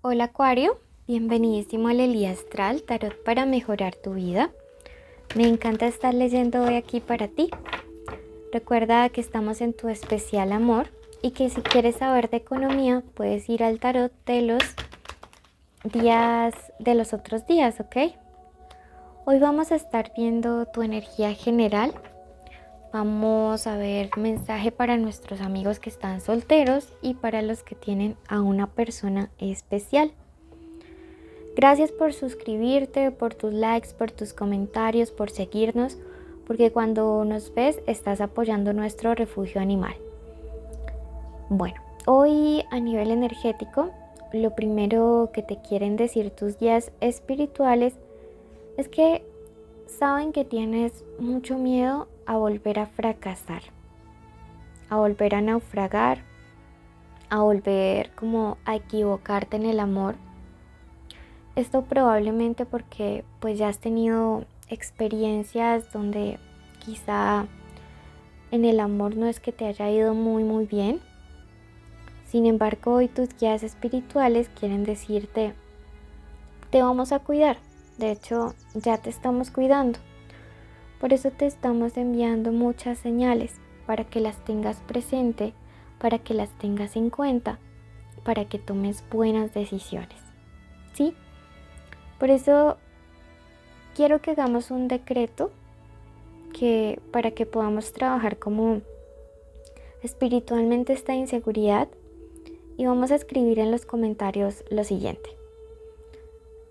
Hola Acuario, bienvenidísimo al Elía Astral, tarot para mejorar tu vida. Me encanta estar leyendo hoy aquí para ti. Recuerda que estamos en tu especial amor y que si quieres saber de economía puedes ir al tarot de los días de los otros días, ¿ok? Hoy vamos a estar viendo tu energía general. Vamos a ver mensaje para nuestros amigos que están solteros y para los que tienen a una persona especial. Gracias por suscribirte, por tus likes, por tus comentarios, por seguirnos, porque cuando nos ves estás apoyando nuestro refugio animal. Bueno, hoy a nivel energético, lo primero que te quieren decir tus guías espirituales es que saben que tienes mucho miedo a volver a fracasar, a volver a naufragar, a volver como a equivocarte en el amor. Esto probablemente porque pues ya has tenido experiencias donde quizá en el amor no es que te haya ido muy bien. Sin embargo, hoy tus guías espirituales quieren decirte, te vamos a cuidar. De hecho, ya te estamos cuidando. Por eso te estamos enviando muchas señales para que las tengas presente, para que las tengas en cuenta, para que tomes buenas decisiones. ¿Sí? Por eso quiero que hagamos un decreto para que podamos trabajar como espiritualmente esta inseguridad y vamos a escribir en los comentarios lo siguiente.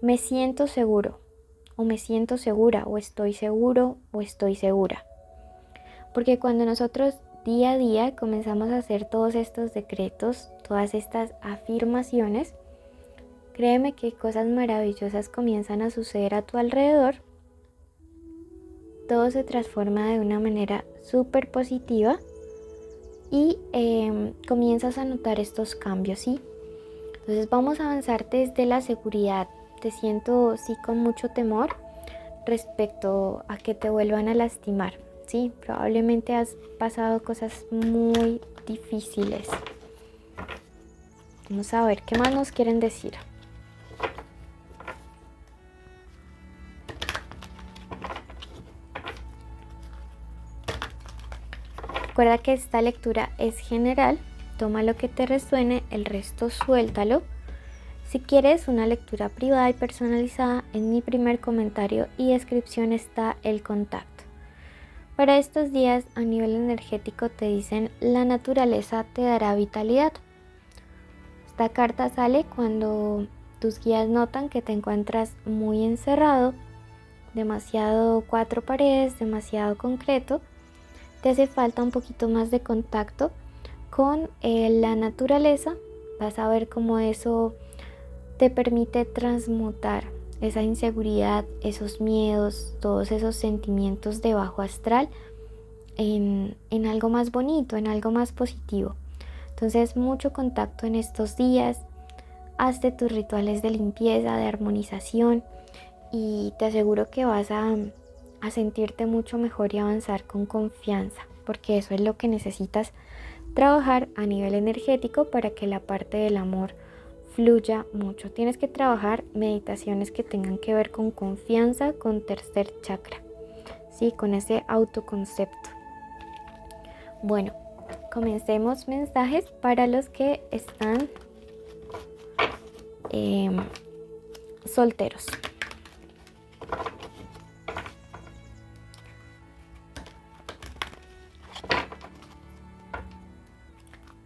Me siento seguro, o me siento segura, o estoy seguro, o estoy segura. Porque cuando nosotros día a día comenzamos a hacer todos estos decretos, todas estas afirmaciones, créeme que cosas maravillosas comienzan a suceder a tu alrededor. Todo se transforma de una manera súper positiva y comienzas a notar estos cambios, ¿sí? Entonces vamos a avanzar desde la seguridad. Te siento sí con mucho temor respecto a que te vuelvan a lastimar, ¿sí? Probablemente has pasado cosas muy difíciles. Vamos a ver qué más nos quieren decir. Recuerda que esta lectura es general, toma lo que te resuene, el resto suéltalo. Si quieres una lectura privada y personalizada, en mi primer comentario y descripción está el contacto. Para estos días a nivel energético te dicen la naturaleza te dará vitalidad. Esta carta sale cuando tus guías notan que te encuentras muy encerrado, demasiado cuatro paredes, demasiado concreto. Te hace falta un poquito más de contacto con la naturaleza. Vas a ver cómo eso te permite transmutar esa inseguridad, esos miedos, todos esos sentimientos de bajo astral en algo más bonito, en algo más positivo. Entonces, mucho contacto en estos días. Hazte tus rituales de limpieza, de armonización y te aseguro que vas a sentirte mucho mejor y avanzar con confianza, porque eso es lo que necesitas trabajar a nivel energético para que la parte del amor fluya mucho. Tienes que trabajar meditaciones que tengan que ver con confianza, con tercer chakra, ¿sí? Con ese autoconcepto. Bueno, comencemos mensajes para los que están solteros.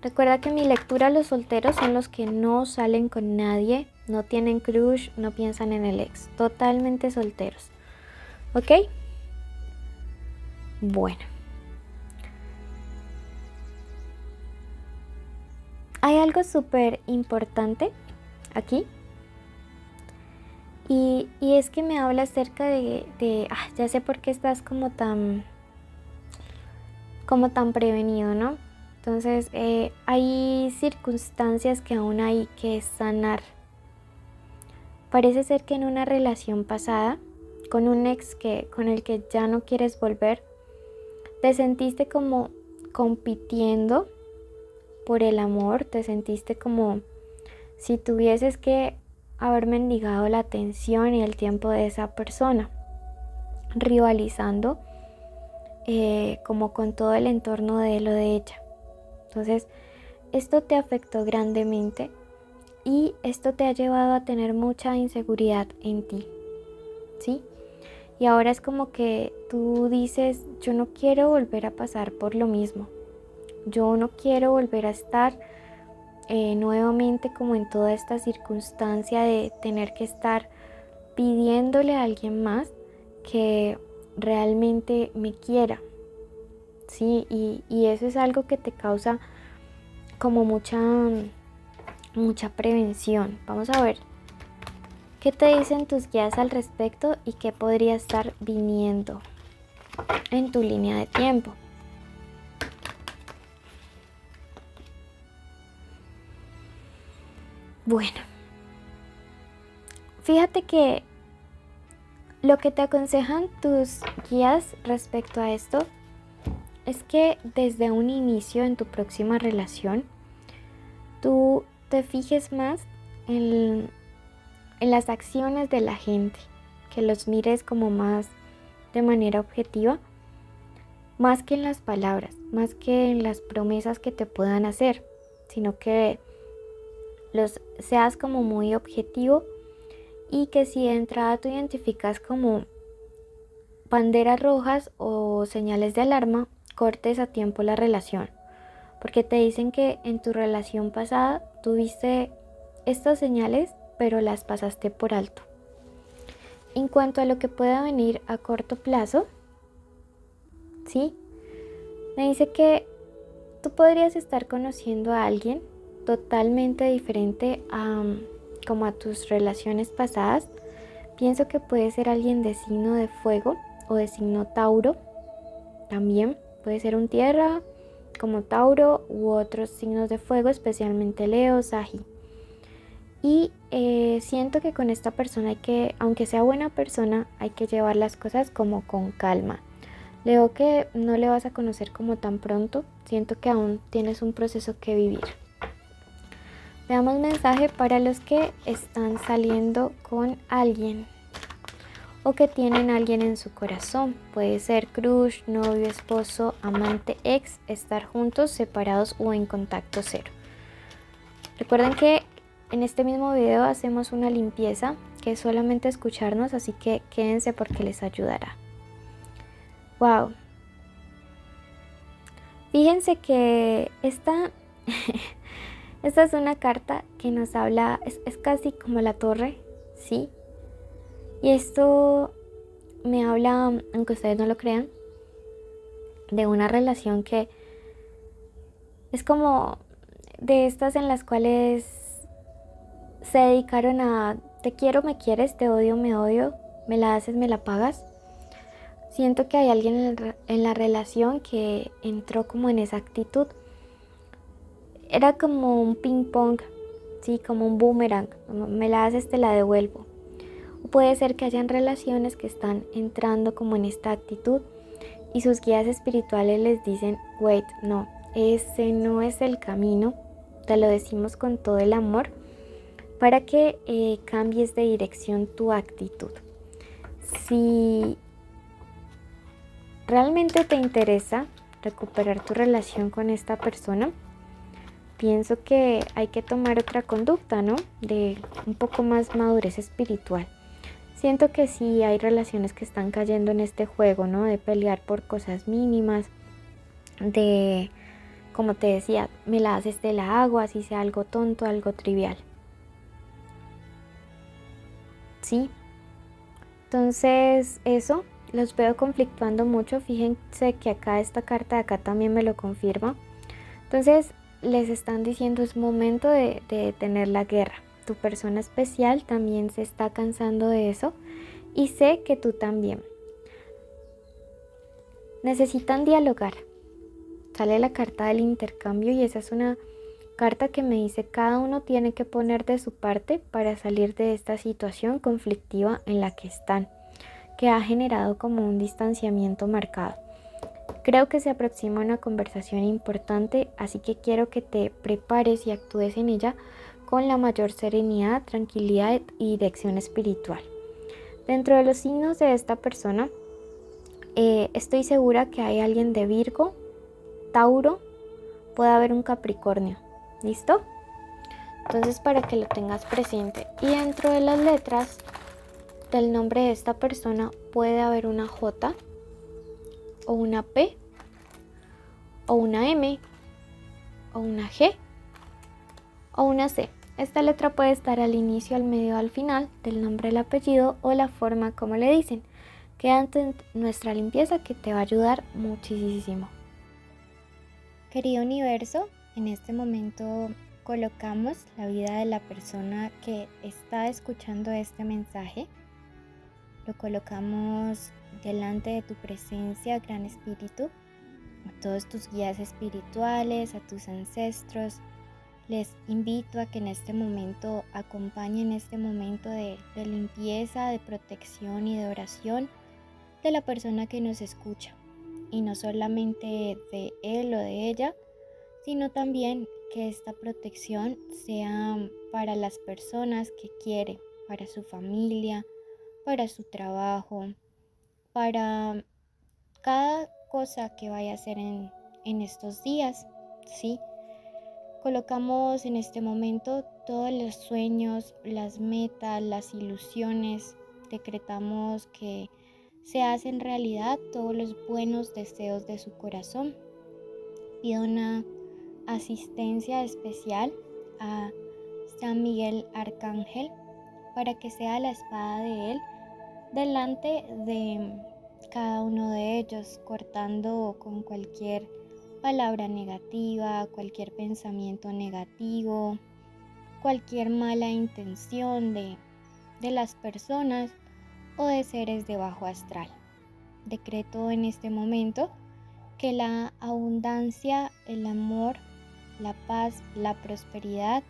Recuerda que en mi lectura los solteros son los que no salen con nadie, no tienen crush, no piensan en el ex, totalmente solteros. ¿Ok? Bueno. Hay algo súper importante aquí y es que me habla acerca ya sé por qué estás como tan prevenido, ¿no? Entonces hay circunstancias que aún hay que sanar. Parece ser que en una relación pasada, con un ex con el que ya no quieres volver, te sentiste como compitiendo por el amor, te sentiste como si tuvieses que haber mendigado la atención y el tiempo de esa persona, rivalizando como con todo el entorno de él o de ella. Entonces, esto te afectó grandemente y esto te ha llevado a tener mucha inseguridad en ti, ¿sí? Y ahora es como que tú dices, yo no quiero volver a pasar por lo mismo. Yo no quiero volver a estar nuevamente como en toda esta circunstancia de tener que estar pidiéndole a alguien más que realmente me quiera, ¿sí? Y eso es algo que te causa como mucha prevención. Vamos a ver qué te dicen tus guías al respecto y qué podría estar viniendo en tu línea de tiempo. Bueno, fíjate que lo que te aconsejan tus guías respecto a esto es que desde un inicio en tu próxima relación, tú te fijes más en las acciones de la gente, que los mires como más de manera objetiva, más que en las palabras, más que en las promesas que te puedan hacer, sino que seas como muy objetivo y que si de entrada tú identificas como banderas rojas o señales de alarma, cortes a tiempo la relación, porque te dicen que en tu relación pasada tuviste estas señales, pero las pasaste por alto. En cuanto a lo que pueda venir a corto plazo, ¿sí? Me dice que tú podrías estar conociendo a alguien totalmente diferente como a tus relaciones pasadas. Pienso que puede ser alguien de signo de fuego o de signo Tauro. También puede ser un tierra como Tauro u otros signos de fuego, especialmente Leo, Sagi. Y siento que con esta persona aunque sea buena persona, hay que llevar las cosas como con calma. Leo que no le vas a conocer como tan pronto, siento que aún tienes un proceso que vivir. Veamos mensaje para los que están saliendo con alguien o que tienen a alguien en su corazón. Puede ser crush, novio, esposo, amante, ex, estar juntos, separados o en contacto cero. Recuerden que en este mismo video hacemos una limpieza que es solamente escucharnos, así que quédense porque les ayudará. Wow. Fíjense que esta es una carta que nos habla, es casi como la torre, ¿sí? Y esto me habla, aunque ustedes no lo crean, de una relación que es como de estas en las cuales se dedicaron a te quiero, me quieres, te odio, me odio, me la haces, me la pagas. Siento que hay alguien en la relación que entró como en esa actitud. Era como un ping pong, sí, como un boomerang. Me la haces, te la devuelvo. O puede ser que hayan relaciones que están entrando como en esta actitud y sus guías espirituales les dicen, wait, no, ese no es el camino. Te lo decimos con todo el amor para que cambies de dirección tu actitud. Si realmente te interesa recuperar tu relación con esta persona, pienso que hay que tomar otra conducta, ¿no? De un poco más madurez espiritual. Siento que sí hay relaciones que están cayendo en este juego, ¿no? De pelear por cosas mínimas, de, como te decía, me la haces, te la hago, así sea algo tonto, algo trivial. Sí. Entonces, eso. Los veo conflictuando mucho. Fíjense que acá esta carta de acá también me lo confirma. Entonces les están diciendo es momento de detener la guerra. Tu persona especial también se está cansando de eso y sé que tú también. Necesitan dialogar. Sale la carta del intercambio y esa es una carta que me dice cada uno tiene que poner de su parte para salir de esta situación conflictiva en la que están, que ha generado como un distanciamiento marcado. Creo que se aproxima una conversación importante, así que quiero que te prepares y actúes en ella con la mayor serenidad, tranquilidad y dirección espiritual. Dentro de los signos de esta persona, estoy segura que hay alguien de Virgo, Tauro, puede haber un Capricornio. ¿Listo? Entonces, para que lo tengas presente. Y dentro de las letras del nombre de esta persona puede haber una J o una P o una M o una G o una C. Esta letra puede estar al inicio, al medio o al final del nombre, el apellido o la forma como le dicen. Quédate en nuestra limpieza que te va a ayudar muchísimo. Querido universo, en este momento colocamos la vida de la persona que está escuchando este mensaje. Lo colocamos delante de tu presencia, Gran Espíritu, a todos tus guías espirituales, a tus ancestros. Les invito a que en este momento acompañen este momento de limpieza, de protección y de oración de la persona que nos escucha. Y no solamente de él o de ella, sino también que esta protección sea para las personas que quiere, para su familia, para su trabajo, para cada cosa que vaya a hacer en estos días, ¿sí? Colocamos en este momento todos los sueños, las metas, las ilusiones. Decretamos que se hacen realidad todos los buenos deseos de su corazón. Pido una asistencia especial a San Miguel Arcángel para que sea la espada de él delante de cada uno de ellos, cortando con cualquier palabra negativa, cualquier pensamiento negativo, cualquier mala intención de las personas o de seres de bajo astral. Decreto en este momento que la abundancia, el amor, la paz, la prosperidad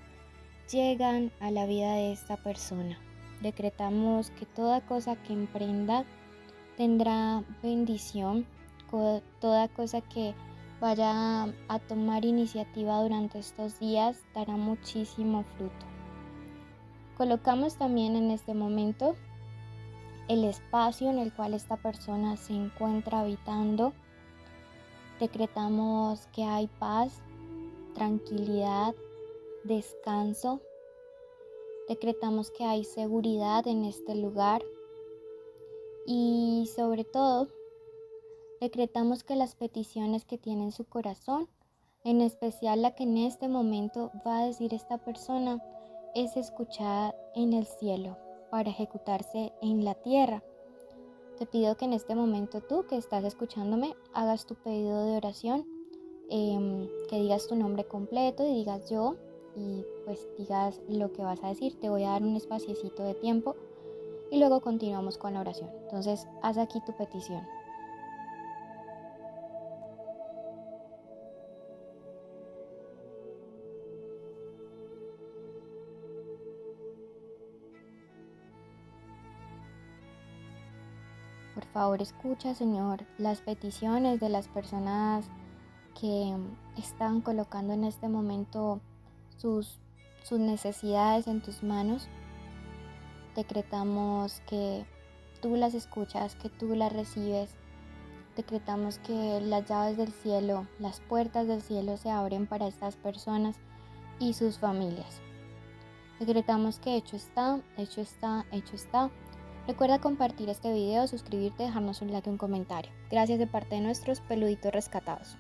llegan a la vida de esta persona. Decretamos que toda cosa que emprenda tendrá bendición, toda cosa que vaya a tomar iniciativa durante estos días dará muchísimo fruto. Colocamos también en este momento el espacio en el cual esta persona se encuentra habitando. Decretamos que hay paz, tranquilidad, descanso. Decretamos que hay seguridad en este lugar y sobre todo decretamos que las peticiones que tiene en su corazón, en especial la que en este momento va a decir esta persona, es escuchada en el cielo para ejecutarse en la tierra. Te pido que en este momento tú que estás escuchándome hagas tu pedido de oración, que digas tu nombre completo y digas yo y pues digas lo que vas a decir. Te voy a dar un espaciecito de tiempo y luego continuamos con la oración. Entonces haz aquí tu petición. Por favor, escucha, Señor, las peticiones de las personas que están colocando en este momento sus necesidades en tus manos. Decretamos que tú las escuchas, que tú las recibes. Decretamos que las llaves del cielo, las puertas del cielo se abren para estas personas y sus familias. Decretamos que hecho está, hecho está, hecho está. Recuerda compartir este video, suscribirte, dejarnos un like y un comentario. Gracias de parte de nuestros peluditos rescatados.